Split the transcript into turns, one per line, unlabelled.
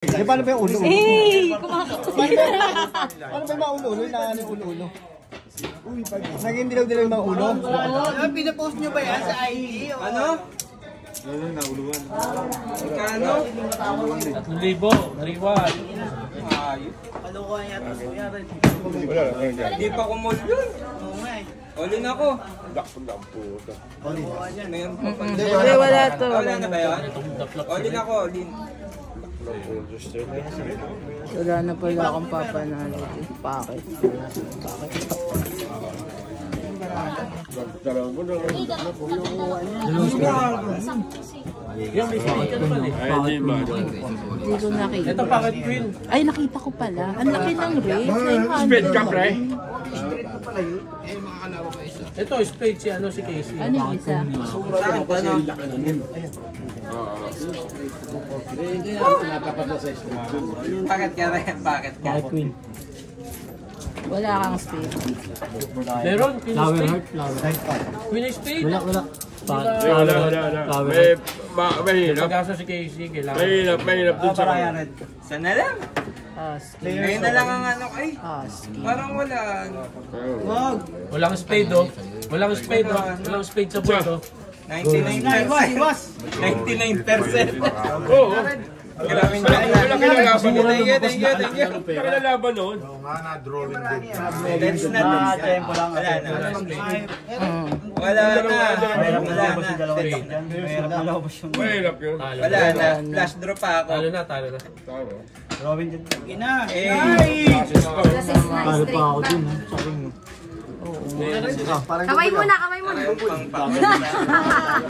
Eh, paano ba yung ulo-ulo?
Hey! Kumakain.
Paano ba yung mga ulo-ulo? Inaano yung ulo-ulo? Naging dilaw-dilaw yung mga ulo?
Pinapost nyo ba yan sa IG? Ano?
Nauluan.
Kano?
3,000. Riwan.
Kalukuhan yata.
Wala lang.
Hindi pa kumol yun. Oo nga eh. Olin ako. Meron pa pa.
Hindi, wala to.
Wala na ba yun? Olin ako, olin.
Wala na pala akong papanalo. Bakit? Hindi ko nakita.
Ito Pocket Queen.
Ay, nakita ko pala. Ang laki ng rate.
Spade ka, pre.
900.
Ito, spade si si Casey.
Ano yung isa?
Saan pa no? Bakit ka rin? Bakit ka?
Queen.
Wala kang spade.
Meron, Queen Spade. Queen Spade.
Wala.
Wala. Mahirap.
Pag-asa si Casey, kailangan.
Mahirap dun sa kanya.
Sana lang.
Husky.
Ngayon na lang ang ano ay.
Husky.
Parang wala.
Walang spade, oh. Walang spade, oh. Walang spade sa board, oh.
99%. 99%.
Oo.
Maraming
Wala kinalaban.
Thank you.
Wala kinalaban noon.
That's not tempo lang. Wala na. Wala na.
Mahirap yun.
Wala na. Flash draw pa ako.
Talo na.
Ina.
Kala pa ako dun, ha? Saking,
Kamay muna, kamay muna.
Pang